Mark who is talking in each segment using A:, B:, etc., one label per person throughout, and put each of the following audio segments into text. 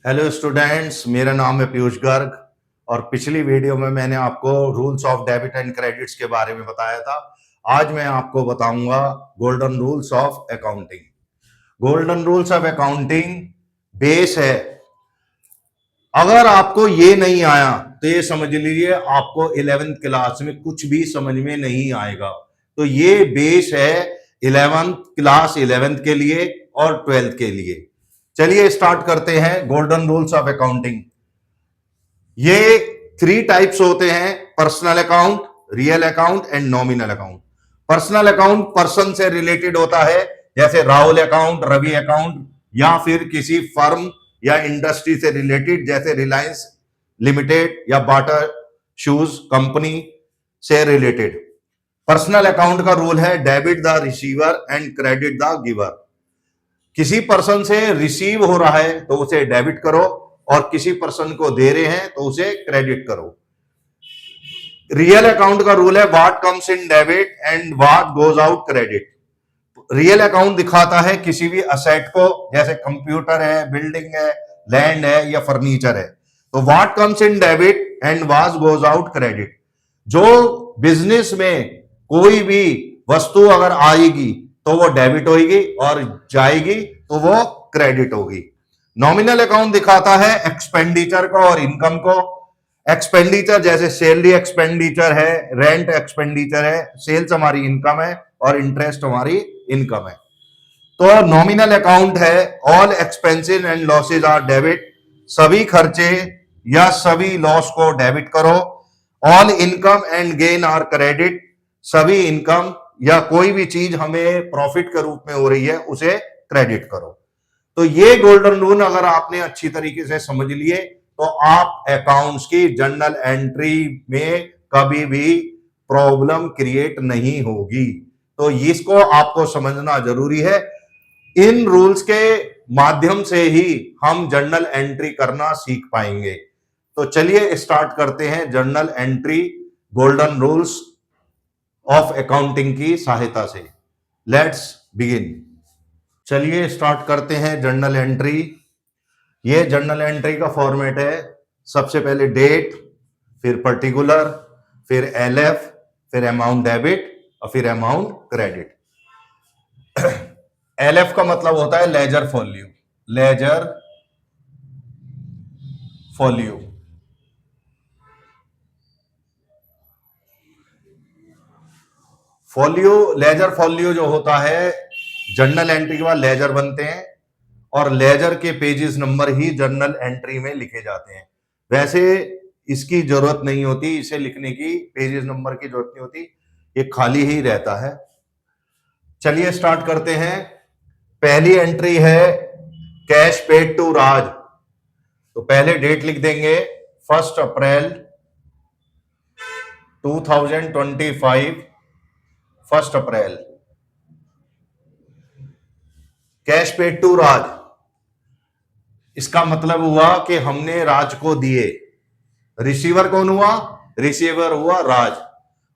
A: Hello students, मेरा नाम है पीयूष गर्ग और पिछली वीडियो में मैंने आपको rules of debit and credits के बारे में बताया था। आज मैं आपको बताऊंगा golden rules of accounting. Golden rules of accounting base है। अगर आपको ये नहीं आया तो ये समझ लीजिए आपको 11th क्लास में कुछ भी समझ में नहीं आएगा। तो ये बेस है 11th क्लास 11th के लिए और 12th के लिए। चलिए स्टार्ट करते हैं गोल्डन रूल्स ऑफ अकाउंटिंग। ये 3 टाइप्स होते हैं: personal account, real account and nominal account. Personal account person से रिलेटेड होता है, जैसे राहुल अकाउंट, रवि अकाउंट, या फिर किसी फर्म या इंडस्ट्री से रिलेटेड जैसे रिलायंस लिमिटेड या बाटा शूज कंपनी से रिलेटेड। पर्सनल अकाउंट का रूल है debit the receiver and credit the giver. किसी पर्सन से रिसीव हो रहा है तो उसे डेबिट करो और किसी पर्सन को दे रहे हैं तो उसे क्रेडिट करो। रियल अकाउंट का रूल है what comes in debit and what goes out credit. Real account दिखाता है किसी भी असेट को, जैसे कंप्यूटर है, बिल्डिंग है, लैंड है या फर्नीचर है। तो what comes in debit and what goes out credit. जो बिजनेस में कोई भी वस्तु अगर आएगी तो वो डेबिट होगी और जाएगी तो वो क्रेडिट होगी। नॉमिनल अकाउंट दिखाता है एक्सपेंडिचर को और इनकम को। एक्सपेंडिचर जैसे सैलरी एक्सपेंडिचर है, रेंट एक्सपेंडिचर है, सेल्स हमारी इनकम है और इंटरेस्ट हमारी इनकम है। तो नॉमिनल अकाउंट है all expenses and losses are debit. सभी खर्चे या सभी लॉस को डेबिट करो। All income and gain are credit. सभी इनकम या कोई भी चीज हमें प्रॉफिट के रूप में हो रही है उसे क्रेडिट करो। तो ये गोल्डन रूल अगर आपने अच्छी तरीके से समझ लिए तो आप अकाउंट्स की जर्नल एंट्री में कभी भी प्रॉब्लम क्रिएट नहीं होगी। तो इसको आपको समझना जरूरी है। इन रूल्स के माध्यम से ही हम जर्नल एंट्री करना सीख पाएंगे। तो चलिए स्टार्ट करते हैं journal entry golden rules of accounting की सहायता से। Let's begin. चलिए स्टार्ट करते हैं जर्नल एंट्री। ये जर्नल एंट्री का फॉर्मेट है। सबसे पहले डेट, फिर पर्टिकुलर, फिर एलएफ, फिर अमाउंट डेबिट और फिर अमाउंट क्रेडिट। एलएफ का मतलब होता है लेजर फॉल्यू। लेजर फॉल्यू फॉल्यू लेजर फॉल्यू जो होता है, जर्नल एंट्री के बाद लेजर बनते हैं और लेजर के पेजेस नंबर ही जर्नल एंट्री में लिखे जाते हैं। वैसे इसकी जरूरत नहीं होती, इसे लिखने की पेजेस नंबर की जरूरत नहीं होती, ये खाली ही रहता है। चलिए स्टार्ट करते हैं। पहली एंट्री है कैश पेड टू राज। तो पहले डेट लिख देंगे 1 अप्रैल 2025। 1 अप्रैल कैश पेड टू राज। इसका मतलब हुआ कि हमने राज को दिए। रिसीवर कौन हुआ? रिसीवर हुआ राज।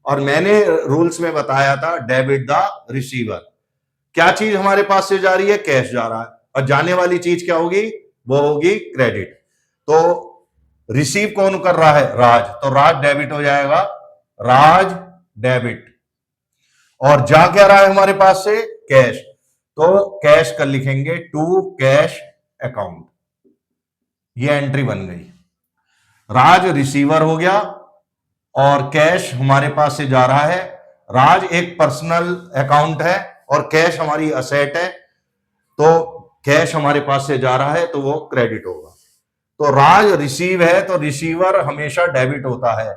A: और मैंने रूल्स में बताया था डेबिट द रिसीवर। क्या चीज हमारे पास से जा रही है? कैश जा रहा है। और जाने वाली चीज क्या होगी? वो होगी क्रेडिट। तो रिसीव कौन कर रहा है? राज। तो राज डेबिट हो जाएगा, राज डेबिट। और जा क्या रहा है हमारे पास से? कैश। तो कैश कर लिखेंगे टू कैश अकाउंट। ये एंट्री बन गई। राज रिसीवर हो गया और कैश हमारे पास से जा रहा है। राज एक पर्सनल अकाउंट है और कैश हमारी असेट है। तो कैश हमारे पास से जा रहा है तो वो क्रेडिट होगा। तो राज रिसीव है तो रिसीवर हमेशा डेबिट होता है,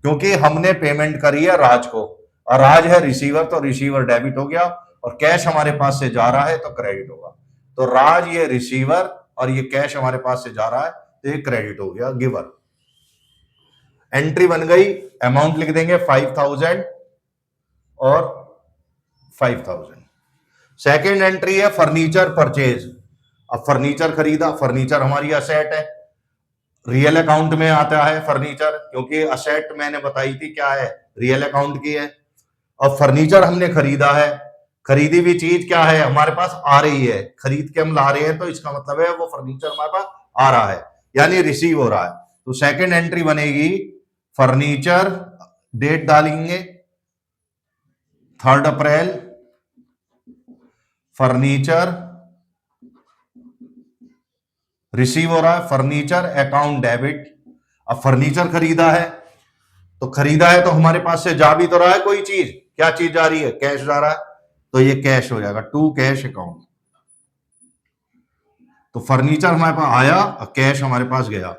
A: क्योंकि हमने पेमेंट करी है राज को, और राज है रिसीवर तो रिसीवर डेबिट हो गया। और कैश हमारे पास से जा रहा है तो क्रेडिट होगा। तो राज ये रिसीवर और ये कैश हमारे पास से जा रहा है तो ये क्रेडिट हो गया, गिवर। एंट्री बन गई। अमाउंट लिख देंगे 5000 और 5000। सेकेंड एंट्री है फर्नीचर परचेज। अब फर्नीचर खरीदा, फर्नीचर हमारी असेट है। रियल अकाउंट में आता है फर्नीचर, क्योंकि असेट मैंने बताई थी क्या है, रियल अकाउंट की है। अब फर्नीचर हमने खरीदा है, खरीदी हुई चीज क्या है? हमारे पास आ रही है, खरीद के हम ला रहे हैं तो इसका मतलब है वो फर्नीचर हमारे पास आ रहा है, यानी रिसीव हो रहा है। तो सेकंड एंट्री बनेगी फर्नीचर, डेट डालेंगे 3 अप्रैल, फर्नीचर रिसीव हो रहा है, फर्नीचर अकाउंट डेबिट। अब फर्नीचर खरीदा है, तो खरीदा है तो हमारे पास से जा भी तो रहा है कोई चीज, क्या चीज जा रही है, कैश जा रहा है, तो ये कैश हो जाएगा, टू कैश अकाउंट। तो फर्नीचर हमारे पास आया और कैश हमारे पास गया।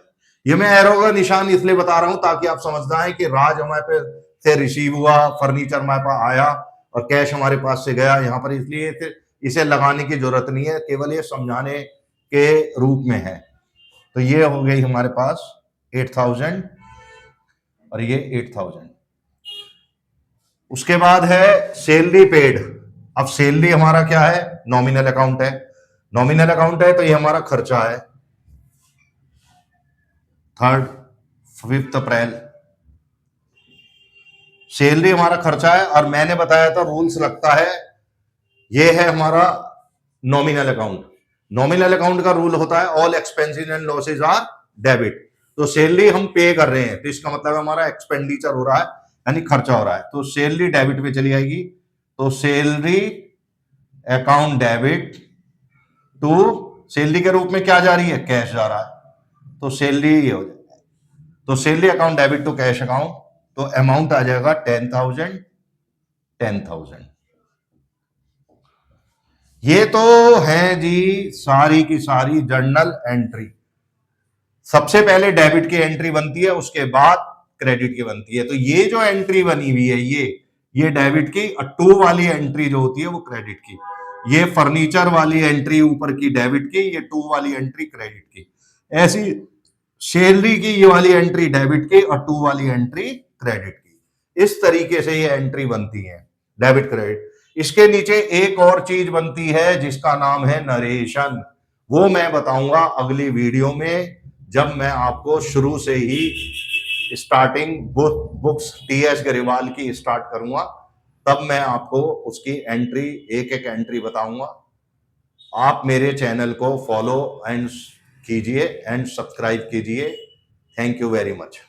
A: ये मैं एरो का निशान इसलिए बता रहा हूं ताकि आप समझना है कि राज हमारे पे से रिसीव हुआ, फर्नीचर हमारे पास आया और कैश हमारे पास से गया। यहां पर इसलिए इसे लगाने की जरूरत नहीं है, केवल ये समझाने के रूप में है। तो ये हो गई हमारे पास 8000 और ये 8000। उसके बाद है सैलरी पेड। अब सैलरी हमारा क्या है, नॉमिनल अकाउंट है। नॉमिनल अकाउंट है तो ये हमारा खर्चा है 5 अप्रैल। सैलरी हमारा खर्चा है और मैंने बताया था रूल्स लगता है, ये है हमारा नॉमिनल अकाउंट। नॉमिनल अकाउंट का रूल होता है all expenses and losses are debit. तो सैलरी हम पे कर रहे हैं तो इसका मतलब हमारा एक्सपेंडिचर हो रहा है, यानी खर्चा हो रहा है, तो सैलरी डेबिट पे चली आएगी। तो salary account debit to, salary के रूप में क्या जा रही है, कैश जा रहा है, तो सैलरी ये हो जाएगा। तो salary account debit to cash account, तो अमाउंट आ जाएगा 10,000। ये तो है जी सारी की सारी जर्नल एंट्री। सबसे पहले डेबिट की एंट्री बनती है, उसके बाद क्रेडिट की बनती है। तो ये जो एंट्री बनी हुई है ये डेबिट की, और टू वाली एंट्री जो होती है वो क्रेडिट की। ये फर्नीचर वाली एंट्री ऊपर की डेबिट की, ये टू वाली एंट्री क्रेडिट की। ऐसी सैलरी की ये वाली एंट्री डेबिट की और टू वाली एंट्री क्रेडिट की। इस तरीके से ये एंट्री बनती है, डेबिट क्रेडिट। इसके नीचे एक और चीज बनती है जिसका नाम है नरेशन। वो मैं बताऊंगा अगली वीडियो में, जब मैं आपको शुरू से ही स्टार्टिंग बुक्स टीएस गरीवाल की स्टार्ट करूंगा, तब मैं आपको उसकी एंट्री, एक एक एंट्री बताऊंगा। आप मेरे चैनल को फॉलो एंड कीजिए एंड सब्सक्राइब कीजिए। Thank you very much.